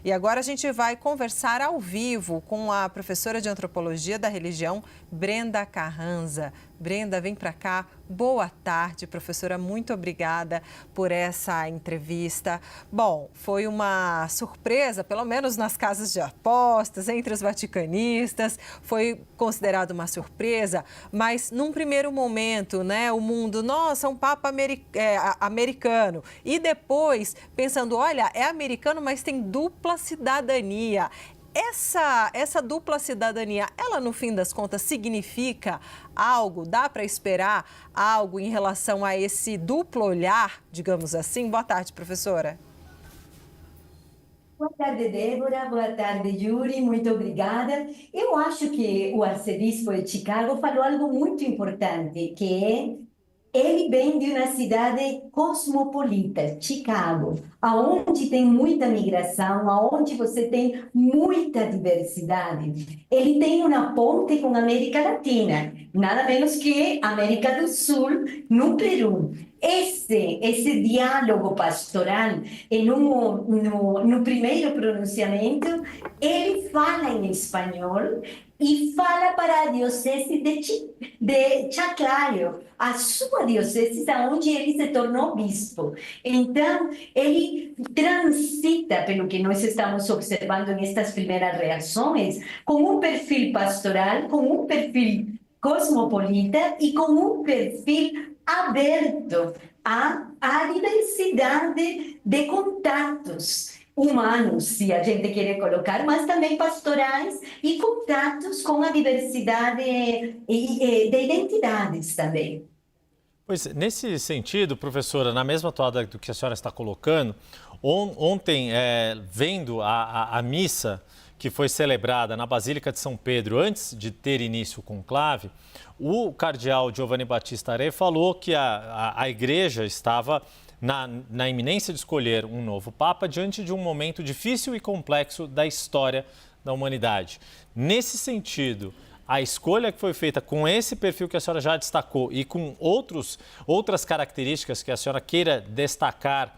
E agora a gente vai conversar ao vivo com a professora de Antropologia da Religião, Brenda Carranza. Brenda, vem para cá. Boa tarde, professora. Muito obrigada por essa entrevista. Bom, foi uma surpresa, pelo menos nas casas de apostas, entre os vaticanistas. Foi considerado uma surpresa, mas num primeiro momento, né, o mundo, nossa, um papa americano. E depois, pensando, olha, é americano, mas tem dupla cidadania. Essa dupla cidadania, ela no fim das contas significa algo? Dá para esperar algo em relação a esse duplo olhar, digamos assim? Boa tarde, professora. Boa tarde, Débora. Boa tarde, Yuri. Muito obrigada. Eu acho que o arcebispo de Chicago falou algo muito importante, que é ele vem de uma cidade cosmopolita, Chicago, aonde tem muita migração, aonde você tem muita diversidade. Ele tem uma ponte com a América Latina, nada menos que América do Sul, no Peru. Esse diálogo pastoral, no primeiro pronunciamento, ele fala em espanhol e fala para a diocese de Chaclayo, a sua diocese, onde ele se tornou bispo. Então, ele transita, pelo que nós estamos observando nestas primeiras reações, com um perfil pastoral, com um perfil cosmopolita e com um perfil aberto à diversidade de contatos humanos, se a gente quer colocar, mas também pastorais e contatos com a diversidade de identidades também. Pois, nesse sentido, professora, na mesma toada do que a senhora está colocando, ontem, vendo a missa que foi celebrada na Basílica de São Pedro, antes de ter início o conclave, o cardeal Giovanni Battista Re falou que a igreja estava na iminência de escolher um novo Papa diante de um momento difícil e complexo da história da humanidade. Nesse sentido, a escolha que foi feita com esse perfil que a senhora já destacou e com outras características que a senhora queira destacar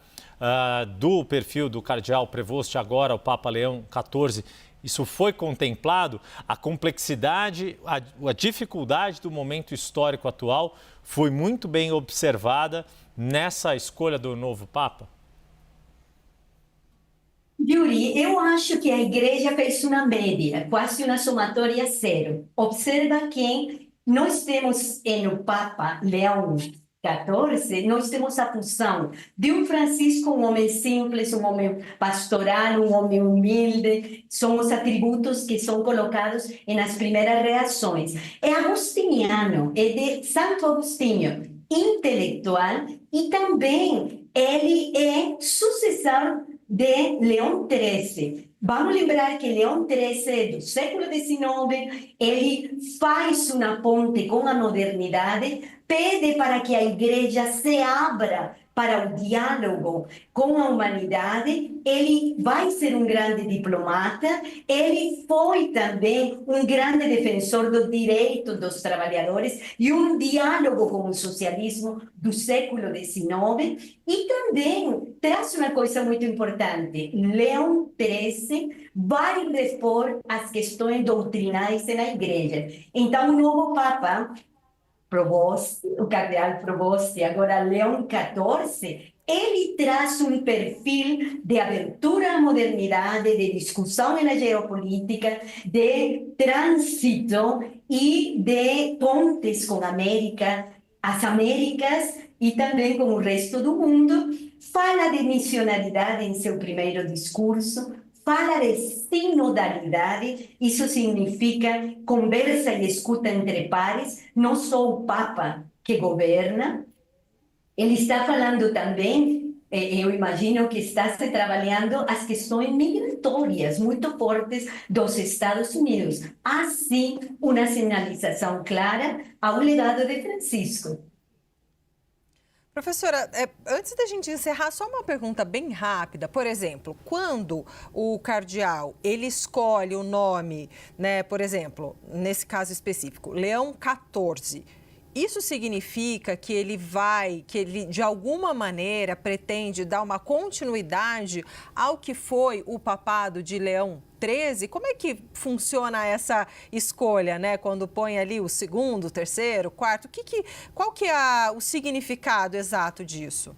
do perfil do cardeal Prevost, agora o Papa Leão XIV, isso foi contemplado? A complexidade, a dificuldade do momento histórico atual foi muito bem observada nessa escolha do novo Papa? Yuri, eu acho que a igreja fez uma média, quase uma somatória zero. Observa que nós temos no Papa Leão XIV, nós temos a função de um Francisco, um homem simples, um homem pastoral, um homem humilde, são os atributos que são colocados nas primeiras reações. É agostiniano, é de Santo Agostinho, intelectual, e também ele é sucessor de Leão XIII. Vamos lembrar que Leão XIII, do século XIX, ele faz uma ponte com a modernidade, pede para que a igreja se abra para o diálogo com a humanidade. Ele vai ser um grande diplomata, ele foi também um grande defensor do direito dos trabalhadores e um diálogo com o socialismo do século XIX. E também traz uma coisa muito importante: Leão XIII vai repor as questões doutrinais na igreja. Então, o novo Papa Provost, o cardeal Provost, agora Leão XIV, ele traz um perfil de abertura à modernidade, de discussão na geopolítica, de trânsito e de pontes com a América, as Américas e também com o resto do mundo. Fala de missionalidade em seu primeiro discurso, fala de sinodalidade, isso significa conversa e escuta entre pares, não só o Papa que governa. Ele está falando também, eu imagino que está se trabalhando as questões migratórias muito fortes dos Estados Unidos. Assim, uma sinalização clara ao legado de Francisco. Professora, antes da gente encerrar, só uma pergunta bem rápida. Por exemplo, quando o cardeal ele escolhe o nome, né, por exemplo, nesse caso específico, Leão XIV, Isso significa que ele de alguma maneira pretende dar uma continuidade ao que foi o papado de Leão XIII? Como é que funciona essa escolha, né? Quando põe ali o segundo, o terceiro, o quarto, qual que é o significado exato disso?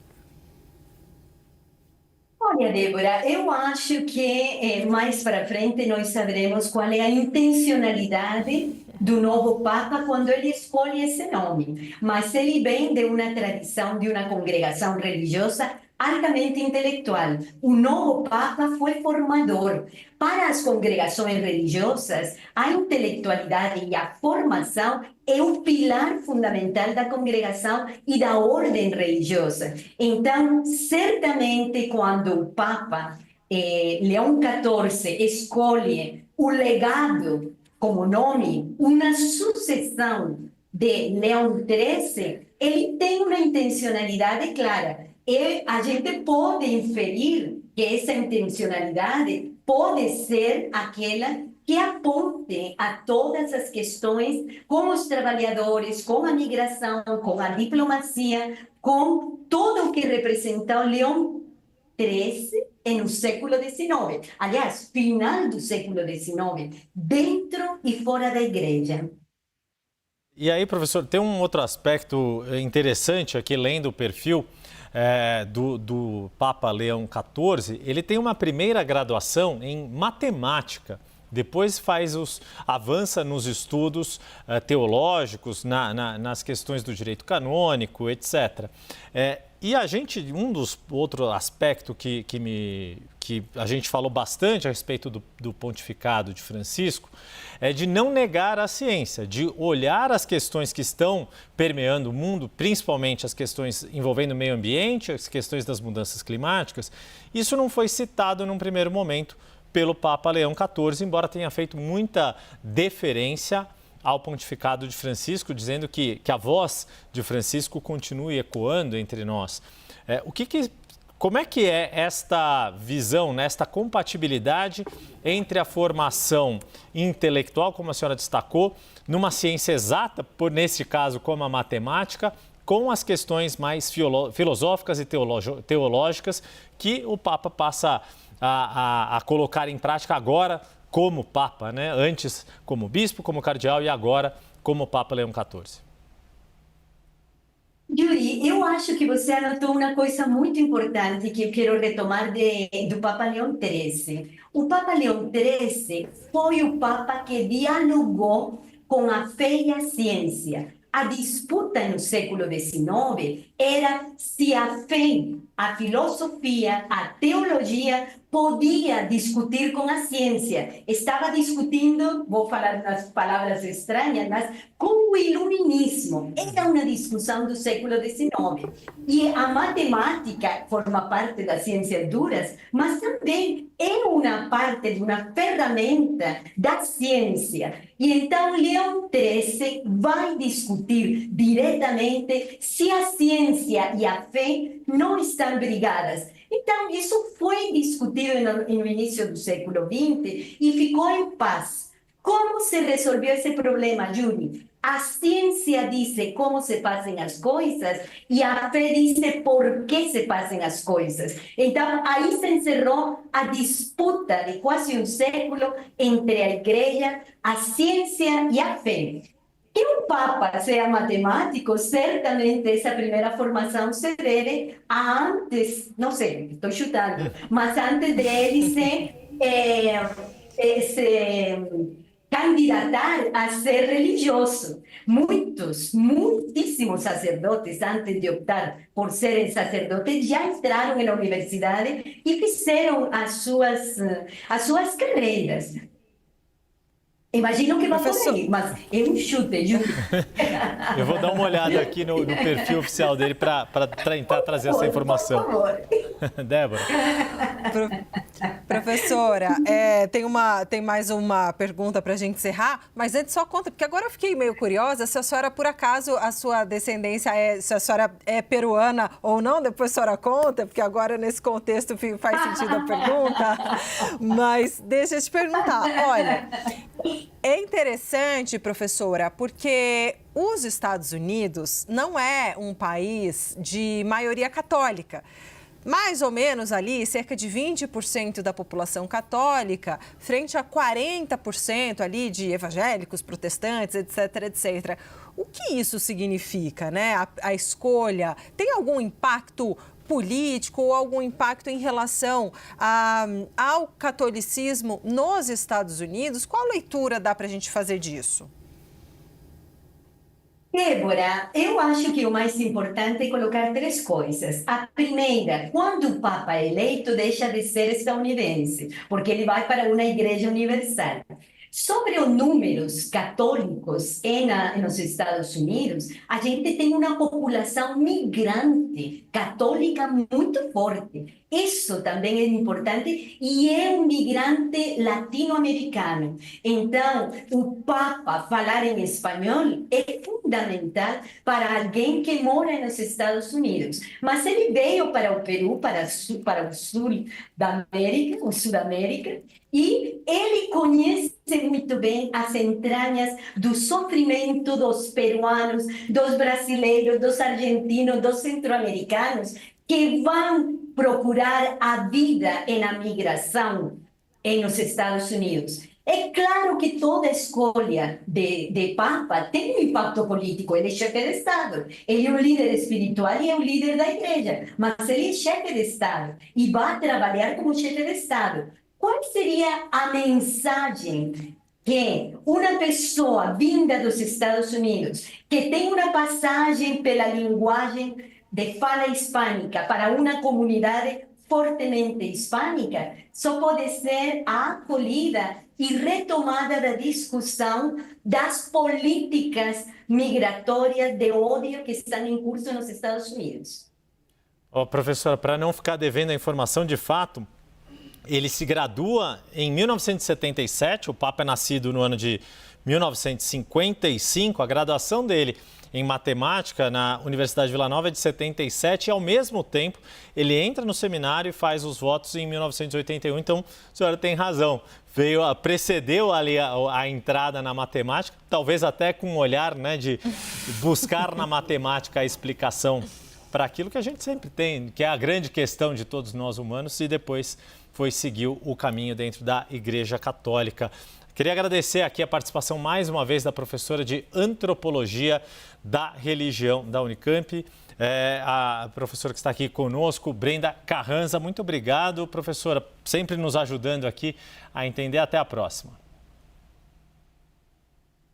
Olha, Débora, eu acho que mais para frente nós saberemos qual é a intencionalidade do novo Papa quando ele escolhe esse nome. Mas ele vem de uma tradição, de uma congregação religiosa altamente intelectual. O novo Papa foi formador. Para as congregações religiosas, a intelectualidade e a formação é o pilar fundamental da congregação e da ordem religiosa. Então, certamente, quando o Papa Leão XIV escolhe o legado como nome, uma sucessão de Leão XIII, ele tem uma intencionalidade clara. E a gente pode inferir que essa intencionalidade pode ser aquela que aponte a todas as questões com os trabalhadores, com a migração, com a diplomacia, com tudo o que representou Leão XIII no século XIX. Aliás, final do século XIX, dentro e fora da igreja. E aí, professor, tem um outro aspecto interessante aqui, lendo o perfil do Papa Leão XIV. Ele tem uma primeira graduação em matemática. Depois avança nos estudos teológicos, nas questões do direito canônico, etc. E outro aspecto que a gente falou bastante a respeito do pontificado de Francisco é de não negar a ciência, de olhar as questões que estão permeando o mundo, principalmente as questões envolvendo o meio ambiente, as questões das mudanças climáticas. Isso não foi citado num primeiro momento pelo Papa Leão XIV, embora tenha feito muita deferência ao pontificado de Francisco, dizendo que a voz de Francisco continue ecoando entre nós. Como é que é esta visão, né, esta compatibilidade entre a formação intelectual, como a senhora destacou, numa ciência exata, nesse caso como a matemática, com as questões mais filosóficas e teológicas que o Papa passa a colocar em prática agora como Papa, né? Antes como bispo, como cardeal e agora como Papa Leão XIV. Yuri, eu acho que você anotou uma coisa muito importante que eu quero retomar do Papa Leão XIII. O Papa Leão XIII foi o Papa que dialogou com a fé e a ciência. A disputa no século XIX era se a fé, a filosofia, a teologia podia discutir com a ciência. Estava discutindo, vou falar umas palavras estranhas, mas com o iluminismo. Era uma discussão do século XIX. E a matemática forma parte das ciências duras, mas também é uma parte de uma ferramenta da ciência. E então Leão XIII vai discutir diretamente se a ciência e a fé não estão brigadas. Então, isso foi discutido no início do século XX e ficou em paz. Como se resolveu esse problema, Yuri? A ciência diz como se fazem as coisas e a fé diz por que se fazem as coisas. Então, aí se encerrou a disputa de quase um século entre a igreja, a ciência e a fé. Que o Papa seja matemático, certamente essa primeira formação se deve a antes, não sei, estou chutando, mas antes de ele se candidatar a ser religioso. Muitíssimos sacerdotes, antes de optar por serem sacerdotes, já entraram na universidade e fizeram as suas carreiras. Imagino que vai por aí, mas é um chute, Júlio. Eu vou dar uma olhada aqui no perfil oficial dele para tentar trazer essa informação. Por favor. Débora. Professora, tem mais uma pergunta para a gente encerrar, mas antes só conta, porque agora eu fiquei meio curiosa se a senhora, por acaso, a sua descendência se a senhora é peruana ou não, depois a senhora conta, porque agora nesse contexto faz sentido a pergunta, mas deixa eu te perguntar, olha, é interessante, professora, porque os Estados Unidos não é um país de maioria católica. Mais ou menos ali, cerca de 20% da população católica, frente a 40% ali de evangélicos, protestantes, etc, etc. O que isso significa, né? A escolha tem algum impacto político ou algum impacto em relação ao catolicismo nos Estados Unidos? Qual leitura dá para a gente fazer disso? Débora, eu acho que o mais importante é colocar três coisas. A primeira, quando o Papa é eleito, deixa de ser estadunidense, porque ele vai para uma igreja universal. Sobre os números católicos nos Estados Unidos, a gente tem uma população migrante católica muito forte. Isso também é importante e é um migrante latino-americano. Então, o Papa falar em espanhol é fundamental para alguém que mora nos Estados Unidos. Mas ele veio para o Peru, para o sul da América, ou Sudamérica, e ele conhece muito bem as entranhas do sofrimento dos peruanos, dos brasileiros, dos argentinos, dos centro-americanos, que vão procurar a vida na migração nos Estados Unidos. É claro que toda escolha de Papa tem um impacto político. Ele é chefe de Estado, ele é um líder espiritual e é um líder da igreja, mas ele é chefe de Estado e vai trabalhar como chefe de Estado. Qual seria a mensagem que uma pessoa vinda dos Estados Unidos, que tem uma passagem pela linguagem de fala hispânica para uma comunidade fortemente hispânica, só pode ser acolhida e retomada da discussão das políticas migratórias de ódio que estão em curso nos Estados Unidos? Professora, para não ficar devendo a informação de fato, ele se gradua em 1977, o Papa é nascido no ano de 1955, a graduação dele em matemática na Universidade de Vila Nova é de 77 e, ao mesmo tempo, ele entra no seminário e faz os votos em 1981. Então, a senhora tem razão, precedeu ali a entrada na matemática, talvez até com um olhar, né, de buscar na matemática a explicação para aquilo que a gente sempre tem, que é a grande questão de todos nós humanos, e depois seguiu o caminho dentro da Igreja Católica. Queria agradecer aqui a participação mais uma vez da professora de Antropologia da Religião da Unicamp, a professora que está aqui conosco, Brenda Carranza. Muito obrigado, professora, sempre nos ajudando aqui a entender. Até a próxima.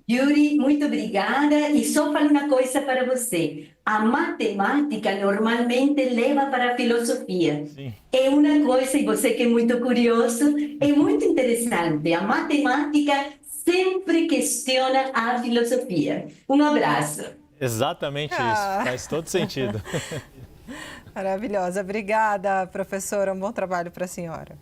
Yuri, muito obrigada. E só falo uma coisa para você. A matemática normalmente leva para a filosofia. Sim. É uma coisa, e você que é muito curioso, é muito interessante. A matemática sempre questiona a filosofia. Um abraço. Exatamente isso, faz todo sentido. Maravilhosa. Obrigada, professora. Um bom trabalho para a senhora.